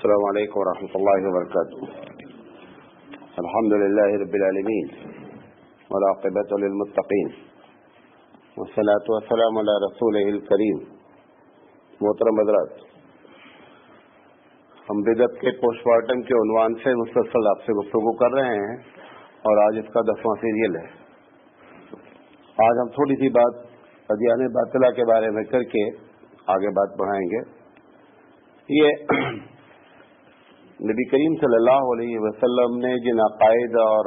السلام علیکم ورحمۃ اللہ وبرکاتہ. الحمد للہ رب العالمین والعاقبۃ للمتقین والصلاۃ والسلام علی رسولہ الکریم. محترم حضرات، ہم بدعت کے پوسٹ مارٹم کے عنوان سے مسلسل آپ سے گفتگو کر رہے ہیں اور آج اس کا 10واں سیریل ہے. آج ہم تھوڑی سی بات ادیان باطلہ کے بارے میں کر کے آگے بات بڑھائیں گے. یہ نبی کریم صلی اللہ علیہ وسلم نے جن عقائد اور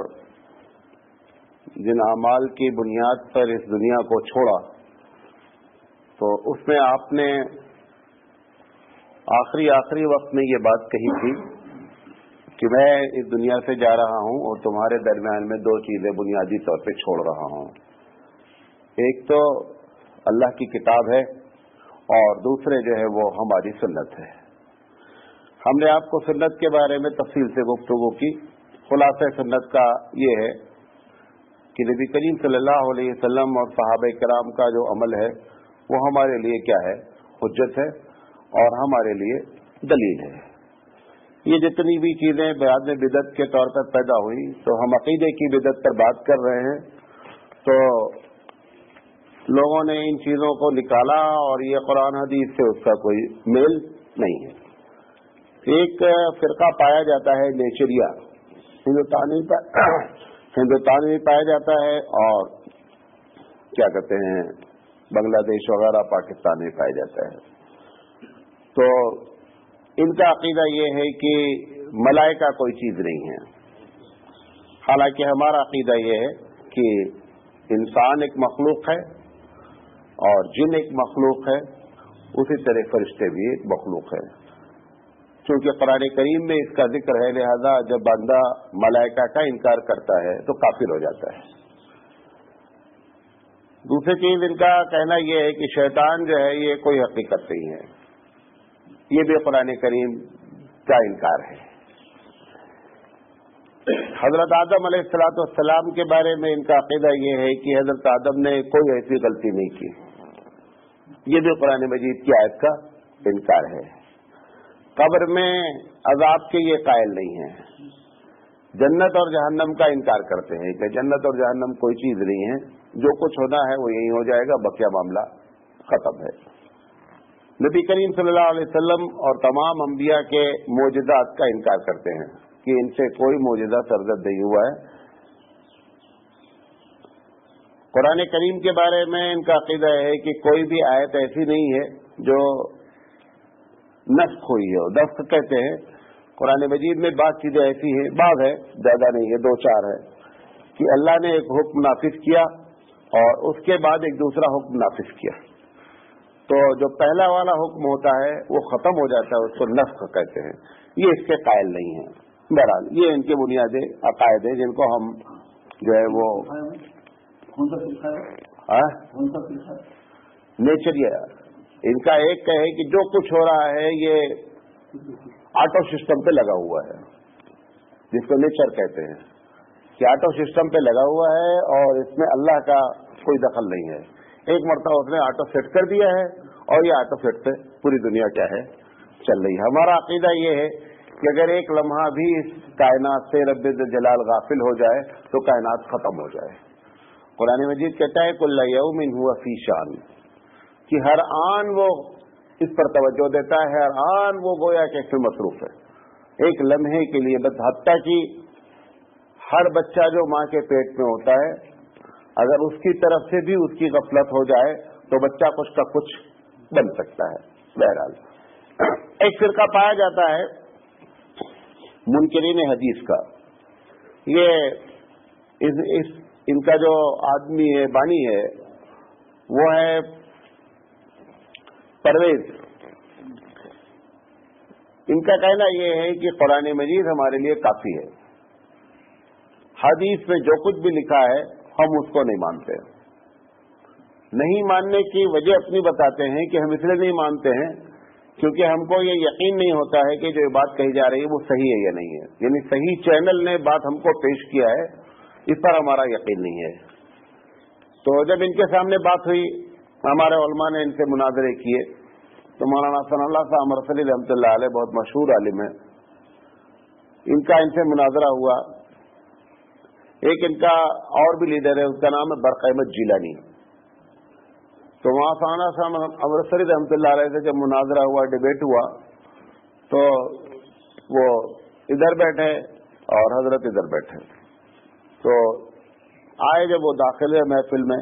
جن اعمال کی بنیاد پر اس دنیا کو چھوڑا، تو اس میں آپ نے آخری وقت میں یہ بات کہی تھی کہ میں اس دنیا سے جا رہا ہوں اور تمہارے درمیان میں 2 چیزیں بنیادی طور پہ چھوڑ رہا ہوں. ایک تو اللہ کی کتاب ہے اور دوسرے جو ہے وہ ہماری سنت ہے. ہم نے آپ کو سنت کے بارے میں تفصیل سے گفتگو کی. خلاصہ سنت کا یہ ہے کہ نبی کریم صلی اللہ علیہ وسلم اور صحابہ کرام کا جو عمل ہے وہ ہمارے لیے کیا ہے؟ حجت ہے اور ہمارے لیے دلیل ہے. یہ جتنی بھی چیزیں بیان بدعت کے طور پر پیدا ہوئی، تو ہم عقیدے کی بدعت پر بات کر رہے ہیں، تو لوگوں نے ان چیزوں کو نکالا اور یہ قرآن حدیث سے اس کا کوئی میل نہیں ہے. ایک فرقہ پایا جاتا ہے نیچریا، ہندوستان میں پایا جاتا ہے اور کیا کہتے ہیں بنگلہ دیش وغیرہ پاکستان میں پایا جاتا ہے. تو ان کا عقیدہ یہ ہے کہ ملائکہ کوئی چیز نہیں ہے، حالانکہ ہمارا عقیدہ یہ ہے کہ انسان ایک مخلوق ہے اور جن ایک مخلوق ہے، اسی طرح فرشتے بھی ایک مخلوق ہے. چونکہ قرآن کریم میں اس کا ذکر ہے، لہذا جب بندہ ملائکہ کا انکار کرتا ہے تو کافر ہو جاتا ہے. دوسری چیز ان کا کہنا یہ ہے کہ شیطان جو ہے یہ کوئی حقیقت نہیں ہے، یہ بھی قرآن کریم کا انکار ہے. حضرت آدم علیہ السلام کے بارے میں ان کا عقیدہ یہ ہے کہ حضرت آدم نے کوئی ایسی غلطی نہیں کی، یہ بھی قرآن مجید کی آیت کا انکار ہے. قبر میں عذاب کے یہ قائل نہیں ہیں. جنت اور جہنم کا انکار کرتے ہیں کہ جنت اور جہنم کوئی چیز نہیں ہے، جو کچھ ہونا ہے وہ یہی ہو جائے گا، بقیہ معاملہ ختم ہے. نبی کریم صلی اللہ علیہ وسلم اور تمام انبیاء کے معجزات کا انکار کرتے ہیں کہ ان سے کوئی معجزہ سرزد نہیں ہوا ہے. قرآن کریم کے بارے میں ان کا عقیدہ ہے کہ کوئی بھی آیت ایسی نہیں ہے جو نسخ ہوئی ہے. نسخ کہتے ہیں قرآن مجید میں بعض چیزیں ایسی ہیں، بعض ہے زیادہ نہیں ہے، 2-4 ہے، کہ اللہ نے ایک حکم نافذ کیا اور اس کے بعد ایک دوسرا حکم نافذ کیا، تو جو پہلا والا حکم ہوتا ہے وہ ختم ہو جاتا ہے، اس کو نسخ کہتے ہیں. یہ اس کے قائل نہیں ہیں. بہرحال یہ ان کے بنیادی عقائد ہیں جن کو ہم جو ہے وہ نیچریا. ان کا ایک ہے کہ جو کچھ ہو رہا ہے یہ آٹو سسٹم پہ لگا ہوا ہے، جس کو نیچر کہتے ہیں، کہ آٹو سسٹم پہ لگا ہوا ہے اور اس میں اللہ کا کوئی دخل نہیں ہے. ایک مرتبہ اس نے آٹو سیٹ کر دیا ہے اور یہ آٹو سیٹ پہ پوری دنیا کیا ہے چل رہی ہے. ہمارا عقیدہ یہ ہے کہ اگر ایک لمحہ بھی اس کائنات سے رب جلال غافل ہو جائے تو کائنات ختم ہو جائے. قرآن مجید کہتا ہے کل یوم ہوا فی شان، کہ ہر آن وہ اس پر توجہ دیتا ہے، ہر آن وہ گویا کہ اس میں مصروف ہے ایک لمحے کے لیے. بس حتیٰ کہ ہر بچہ جو ماں کے پیٹ میں ہوتا ہے، اگر اس کی طرف سے بھی اس کی غفلت ہو جائے تو بچہ کچھ کا کچھ بن سکتا ہے. بہرحال ایک فرقہ پایا جاتا ہے منکرین حدیث کا. یہ ان کا جو آدمی ہے، بانی ہے، وہ ہے پرویز. ان کا کہنا یہ ہے کہ قرآن مجید ہمارے لیے کافی ہے، حدیث میں جو کچھ بھی لکھا ہے ہم اس کو نہیں مانتے. نہیں ماننے کی وجہ اپنی بتاتے ہیں کہ ہم اس لیے نہیں مانتے ہیں کیونکہ ہم کو یہ یقین نہیں ہوتا ہے کہ جو بات کہی جا رہی ہے وہ صحیح ہے یا نہیں ہے. یعنی صحیح چینل نے بات ہم کو پیش کیا ہے، اس پر ہمارا یقین نہیں ہے. تو جب ان کے سامنے بات ہوئی، ہمارے علماء نے ان سے مناظرے کیے تو مولانا ثناء اللہ صاحب مرسلی رحمۃ اللہ علیہ بہت مشہور عالم ہے، ان سے مناظرہ ہوا. ایک ان کا اور بھی لیڈر ہے، اس کا نام ہے برق احمد جیلانی. تو وہاں مولانا صاحب امرتسری رحمۃ اللہ علیہ سے جب مناظرہ ہوا، ڈبیٹ ہوا، تو وہ ادھر بیٹھے اور حضرت ادھر بیٹھے. تو آئے جب وہ داخل ہوئے محفل میں،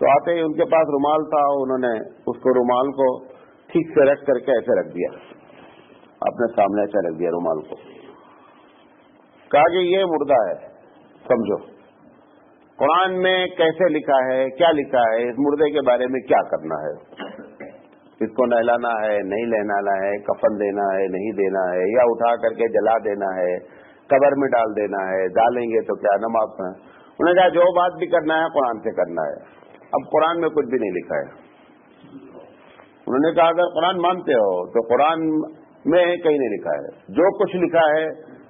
تو آتے ہی ان کے پاس رومال تھا، انہوں نے اس کو رومال کو ٹھیک سے رکھ کر کے ایسے رکھ دیا، اپنے سامنے ایسے رکھ دیا رومال کو. کہا کہ یہ مردہ ہے، سمجھو قرآن میں کیسے لکھا ہے، کیا لکھا ہے، اس مردے کے بارے میں کیا کرنا ہے، اس کو نہلانا ہے نہیں نہلانا ہے، کفن دینا ہے نہیں دینا ہے، یا اٹھا کر کے جلا دینا ہے، قبر میں ڈال دینا ہے، ڈالیں گے تو کیا نماز پڑھیں. انہوں نے کہا جو بات بھی کرنا ہے قرآن سے کرنا ہے. اب قرآن میں کچھ بھی نہیں لکھا ہے. انہوں نے کہا اگر قرآن مانتے ہو تو قرآن میں کہیں نہیں لکھا ہے، جو کچھ لکھا ہے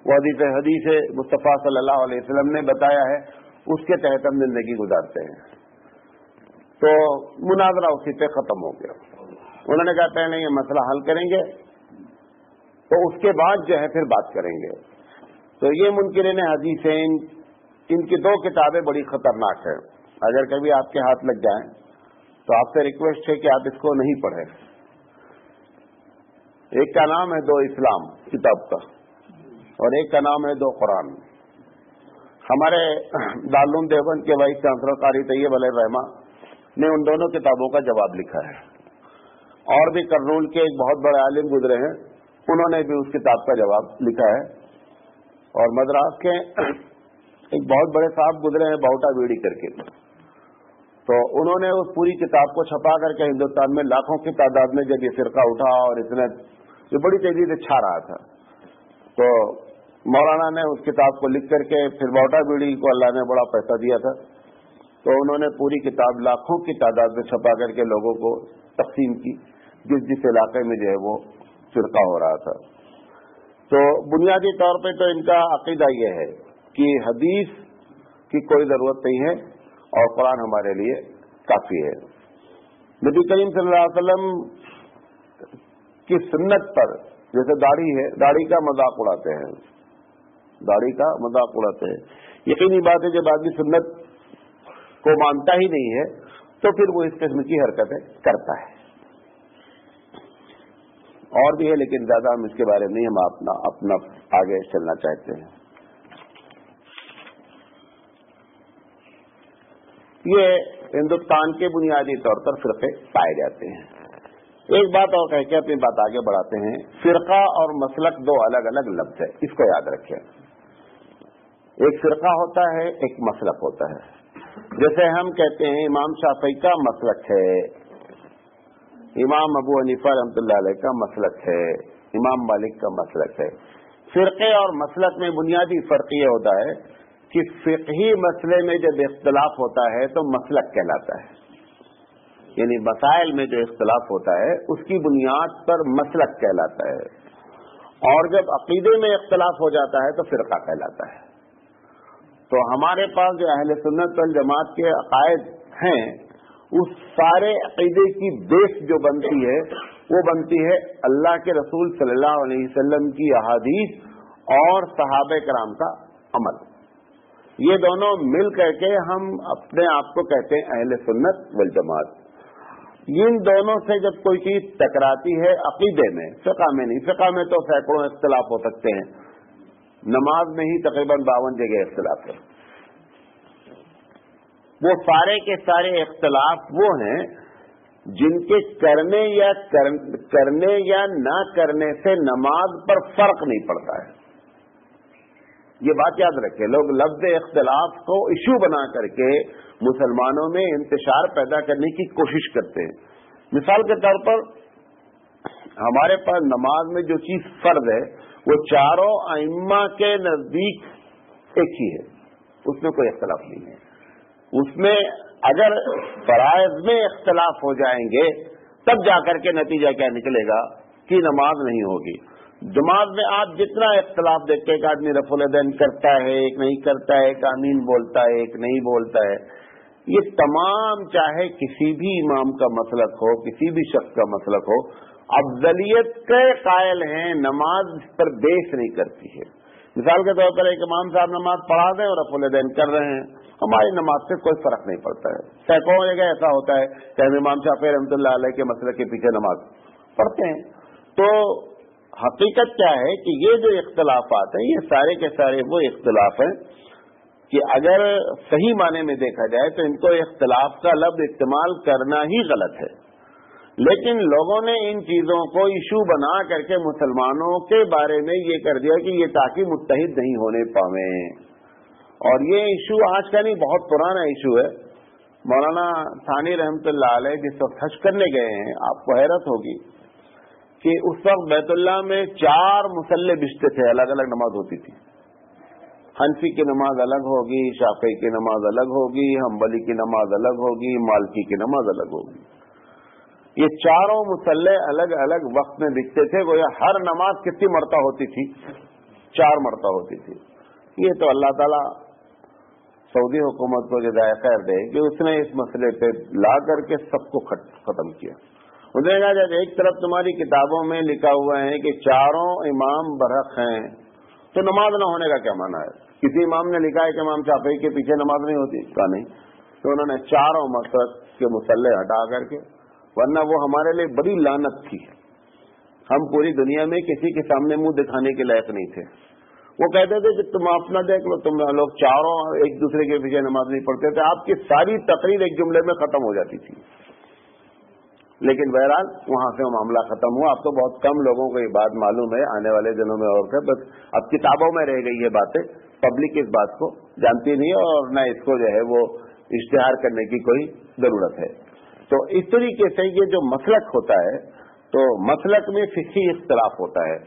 وہ حدیث مصطفیٰ صلی اللہ علیہ وسلم نے بتایا ہے، اس کے تحت ہم زندگی گزارتے ہیں. تو مناظرہ اسی پہ ختم ہو گیا. انہوں نے کہا پہلے یہ مسئلہ حل کریں گے تو اس کے بعد جو ہے پھر بات کریں گے. تو یہ منکرین حدیث ہیں، ان کی 2 کتابیں بڑی خطرناک ہیں. اگر کبھی آپ کے ہاتھ لگ جائیں تو آپ سے ریکویسٹ ہے کہ آپ اس کو نہیں پڑھیں. ایک کا نام ہے 2 اسلام کتاب کا، اور ایک کا نام ہے 2 قرآن. ہمارے دارالعلوم دیوبند کے وائس چانسلر قاری طیب علیہ الرحمہ نے ان دونوں کتابوں کا جواب لکھا ہے. اور بھی کرنول کے ایک بہت بڑے عالم گزرے ہیں، انہوں نے بھی اس کتاب کا جواب لکھا ہے. اور مدراس کے ایک بہت بڑے صاحب گزرے ہیں باؤٹا ویڑی کر کے، تو انہوں نے اس پوری کتاب کو چھپا کر کے ہندوستان میں لاکھوں کی تعداد میں جب یہ فرقہ اٹھا اور اتنے یہ بڑی تیزی سے چھا رہا تھا، تو مولانا نے اس کتاب کو لکھ کر کے پھر باؤٹا ویڑی کو اللہ نے بڑا پیسہ دیا تھا، تو انہوں نے پوری کتاب لاکھوں کی تعداد میں چھپا کر کے لوگوں کو تقسیم کی، جس علاقے میں جو ہے وہ فرقہ ہو رہا تھا. تو بنیادی طور پہ تو ان کا عقیدہ یہ ہے کہ حدیث کی کوئی ضرورت نہیں ہے اور قرآن ہمارے لیے کافی ہے. نبی کریم صلی اللہ علیہ وسلم کی سنت پر جیسے داڑھی ہے، داڑھی کا مذاق اڑاتے ہیں، داڑھی کا مذاق اڑاتے ہیں. یقینی بات ہے جب آدمی سنت کو مانتا ہی نہیں ہے تو پھر وہ اس قسم کی حرکتیں کرتا ہے. اور بھی ہے لیکن زیادہ ہم اس کے بارے میں ہم اپنا آگے چلنا چاہتے ہیں. یہ ہندوستان کے بنیادی طور پر فرقے پائے جاتے ہیں. ایک بات اور کہہ کے اپنی بات آگے بڑھاتے ہیں. فرقہ اور مسلک 2 الگ الگ لفظ ہے، اس کو یاد رکھیں. ایک فرقہ ہوتا ہے، ایک مسلک ہوتا ہے. جیسے ہم کہتے ہیں امام شافعی کا مسلک ہے، امام ابو حنیفہ رحمۃ اللہ علیہ کا مسلک ہے، امام مالک کا مسلک ہے. فرقے اور مسلک میں بنیادی فرق یہ ہوتا ہے کہ فقہی مسئلے میں جب اختلاف ہوتا ہے تو مسلک کہلاتا ہے، یعنی مسائل میں جو اختلاف ہوتا ہے اس کی بنیاد پر مسلک کہلاتا ہے. اور جب عقیدے میں اختلاف ہو جاتا ہے تو فرقہ کہلاتا ہے. تو ہمارے پاس جو اہل سنت والجماعت کے عقائد ہیں، اس سارے عقیدے کی بیس جو بنتی ہے وہ بنتی ہے اللہ کے رسول صلی اللہ علیہ وسلم کی احادیث اور صحابہ کرام کا عمل. یہ دونوں مل کر کے ہم اپنے آپ کو کہتے ہیں اہل سنت والجماعت. ان دونوں سے جب کوئی چیز ٹکراتی ہے عقیدے میں، فقہ میں نہیں، فقہ میں تو سینکڑوں اختلاف ہو سکتے ہیں، نماز میں ہی تقریباً 52 جگہ اختلاف ہے. وہ سارے کے سارے اختلاف وہ ہیں جن کے کرنے یا نہ کرنے سے نماز پر فرق نہیں پڑتا ہے. یہ بات یاد رکھیں. لوگ لفظ اختلاف کو ایشو بنا کر کے مسلمانوں میں انتشار پیدا کرنے کی کوشش کرتے ہیں. مثال کے طور پر ہمارے پاس نماز میں جو چیز فرض ہے وہ چاروں ائمہ کے نزدیک ایک ہی ہے، اس میں کوئی اختلاف نہیں ہے. اس میں اگر فرائض میں اختلاف ہو جائیں گے تب جا کر کے نتیجہ کیا نکلے گا کہ نماز نہیں ہوگی. نماز میں آپ جتنا اختلاف دیکھتے ہیں، ایک آدمی رفع الیدین کرتا ہے، ایک نہیں کرتا ہے، ایک آمین بولتا ہے، ایک نہیں بولتا ہے، یہ تمام چاہے کسی بھی امام کا مسلک ہو، کسی بھی شخص کا مسلک ہو، افضلیت کے قائل ہیں، نماز پر بیس نہیں کرتی ہے۔ مثال کے طور پر ایک امام صاحب نماز پڑھا دیں اور رفع الیدین کر رہے ہیں، ہماری نماز سے کوئی فرق نہیں پڑتا ہے۔ سینکڑوں جگہ ایسا ہوتا ہے کہ ہم امام شافعی رحمۃ اللہ علیہ کے مسئلے کے پیچھے نماز پڑھتے ہیں۔ تو حقیقت کیا ہے کہ یہ جو اختلافات ہیں یہ سارے کے سارے وہ اختلاف ہیں کہ اگر صحیح معنی میں دیکھا جائے تو ان کو اختلاف کا لفظ استعمال کرنا ہی غلط ہے، لیکن لوگوں نے ان چیزوں کو ایشو بنا کر کے مسلمانوں کے بارے میں یہ کر دیا کہ یہ تاکہ متحد نہیں ہونے پاویں، اور یہ ایشو آج کا نہیں، بہت پرانا ایشو ہے۔ مولانا ثانی رحمۃ اللہ علیہ جس وقت حج کرنے گئے ہیں، آپ کو حیرت ہوگی کہ اس وقت بیت اللہ میں 4 مصلے بچتے تھے، الگ الگ نماز ہوتی تھی۔ حنفی کی نماز الگ ہوگی، شافعی کی نماز الگ ہوگی، حنبلی کی نماز الگ ہوگی، مالکی کی نماز الگ ہوگی۔ یہ چاروں مصلے الگ الگ وقت میں بچتے تھے، گویا ہر نماز کتنی مرتبہ ہوتی تھی؟ 4 مرتبہ ہوتی تھی۔ یہ تو اللہ تعالیٰ سعودی حکومت کو جزائے خیر دے کہ اس نے اس مسئلے پہ لا کر کے سب کو ختم کیا۔ اس نے کہا جب ایک طرف تمہاری کتابوں میں لکھا ہوا ہے کہ 4 امام برحق ہیں تو نماز نہ ہونے کا کیا معنی ہے؟ کسی امام نے لکھا ہے کہ امام شافعی کے پیچھے نماز نہیں ہوتی، کہا نہیں، تو انہوں نے 4 مسلک کے مصلے ہٹا کر کے، ورنہ وہ ہمارے لیے بڑی لعنت تھی، ہم پوری دنیا میں کسی کے سامنے منہ دکھانے کے لائق نہیں تھے۔ وہ کہتے تھے کہ تم اپنا دیکھ لو، تم لوگ 4 ایک دوسرے کے پیچھے نماز نہیں پڑھتے تھے، آپ کی ساری تقریر ایک جملے میں ختم ہو جاتی تھی۔ لیکن بہرحال وہاں سے وہ معاملہ ختم ہوا۔ اب تو بہت کم لوگوں کو یہ بات معلوم ہے، آنے والے دنوں میں اور بس اب کتابوں میں رہ گئی یہ باتیں، پبلک اس بات کو جانتی نہیں ہے اور نہ اس کو جو ہے وہ اشتہار کرنے کی کوئی ضرورت ہے۔ تو اس طریقے سے یہ جو مسلک ہوتا ہے تو مسلک میں فقہی اختلاف ہوتا ہے۔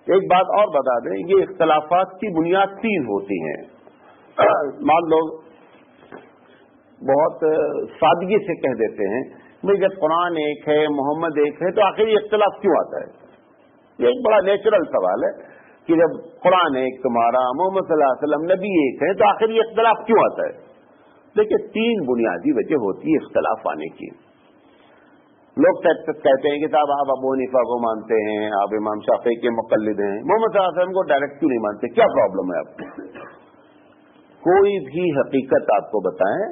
ایک بات اور بتا دیں، یہ اختلافات کی بنیاد 3 ہوتی ہیں۔ مان لوگ بہت سادگی سے کہہ دیتے ہیں بھائی جب قرآن ایک ہے، محمد ایک ہے، تو آخر یہ اختلاف کیوں آتا ہے؟ یہ ایک بڑا نیچرل سوال ہے کہ جب قرآن ایک تمہارا، محمد صلی اللہ علیہ وسلم نبی ایک ہے، تو آخر یہ اختلاف کیوں آتا ہے؟ دیکھیے 3 بنیادی وجہ ہوتی ہے اختلاف آنے کی۔ لوگ کہتے ہیں کہ صاحب آپ ابو حنیفہ کو مانتے ہیں، آپ امام شافعی کے مقلد ہیں، محمد صلی اللہ علیہ وسلم کو ڈائریکٹ کیوں نہیں مانتے؟ کیا پرابلم ہے آپ کو؟ کوئی بھی حقیقت آپ کو بتائیں،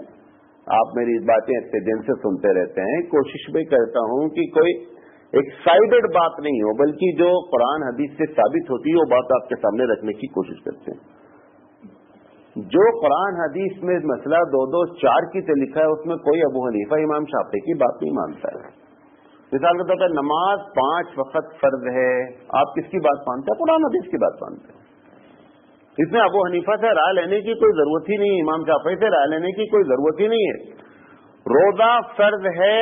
آپ میری باتیں اتنے دن سے سنتے رہتے ہیں، کوشش بھی کرتا ہوں کہ کوئی ایک سائیڈڈ بات نہیں ہو، بلکہ جو قرآن حدیث سے ثابت ہوتی ہے وہ بات آپ کے سامنے رکھنے کی کوشش کرتے ہیں۔ جو قرآن حدیث میں مسئلہ 2-2 4 کی سے لکھا ہے اس میں کوئی ابو حنیفہ امام شافعی کی بات نہیں مانتا ہے۔ مثال کے طور پر نماز 5 وقت فرض ہے، آپ کس کی بات مانتے ہیں؟ قرآن حدیث کی بات مانتے ہیں۔ اس میں ابو حنیفہ سے رائے لینے کی کوئی ضرورت ہی نہیں، امام شافعی سے رائے لینے کی کوئی ضرورت ہی نہیں ہے۔ روزہ فرض ہے،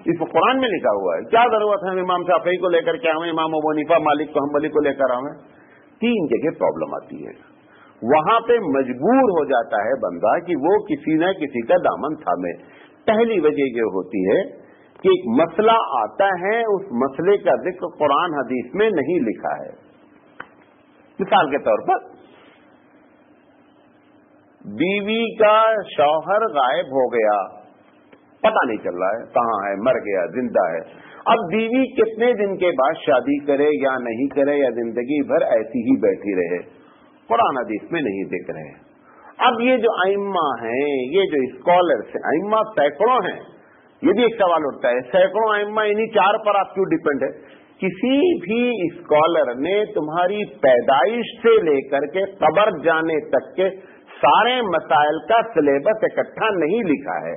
اس کو قرآن میں لکھا ہوا ہے، کیا ضرورت ہے ہم امام شافعی کو لے کر کے آئیں، امام ابو حنیفہ مالک کو حنبلی کو لے کر آئیں؟ 3 جگہ پرابلم آتی ہے۔ وہاں پہ مجبور ہو جاتا ہے بندہ کہ وہ کسی نہ کسی کا دامن تھامے۔ پہلی وجہ یہ ہوتی ہے کہ ایک مسئلہ آتا ہے، اس مسئلے کا ذکر قرآن حدیث میں نہیں لکھا ہے۔ مثال کے طور پر بیوی کا شوہر غائب ہو گیا، پتہ نہیں چل رہا ہے کہاں ہے، مر گیا، زندہ ہے۔ اب بیوی کتنے دن کے بعد شادی کرے یا نہیں کرے، یا زندگی بھر ایسی ہی بیٹھی رہے، قرآن حدیث میں نہیں دیکھ رہے۔ اب یہ جو ائمہ ہیں، یہ جو اسکالرس ہیں، ائمہ سینکڑوں ہیں، یہ بھی ایک سوال اٹھتا ہے سینکڑوں ائمہ انہیں 4 پر آپ کیوں ڈیپینڈ ہے؟ کسی بھی اسکالر نے تمہاری پیدائش سے لے کر کے قبر جانے تک کے سارے مسائل کا سلیبس اکٹھا نہیں لکھا ہے،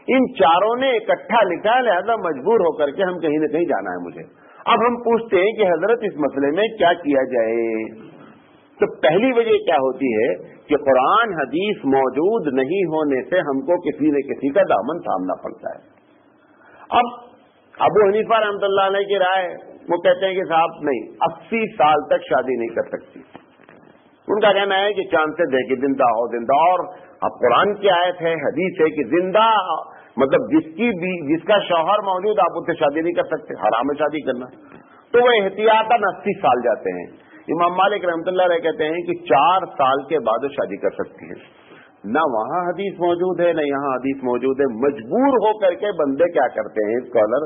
ان 4 نے اکٹھا لکھا ہے، لہذا مجبور ہو کر کے ہم کہیں نہ کہیں جانا ہے مجھے۔ اب ہم پوچھتے ہیں کہ حضرت اس مسئلے میں کیا کیا جائے؟ تو پہلی وجہ کیا ہوتی ہے کہ قرآن حدیث موجود نہیں ہونے سے ہم کو کسی نہ کسی کا دامن تھامنا پڑتا ہے۔ اب ابو حنیفہ رحمۃ اللہ علیہ کی رائے، وہ کہتے ہیں کہ صاحب نہیں، 80 سال تک شادی نہیں کر سکتی۔ ان کا کہنا ہے کہ چاند سے دیکھے زندہ ہو زندہ، اور اب قرآن کی آیت ہے، حدیث ہے کہ زندہ مطلب جس کا شوہر موجود آپ اس سے شادی نہیں کر سکتے، حرام ہے شادی کرنا۔ تو وہ احتیاطاً 80 سال جاتے ہیں۔ امام مالک رحمۃ اللہ علیہ کہتے ہیں کہ 4 سال کے بعد شادی کر سکتی ہے۔ نہ وہاں حدیث موجود ہے نہ یہاں حدیث موجود ہے، مجبور ہو کر کے بندے کیا کرتے ہیں اسکالر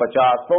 50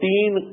3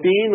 3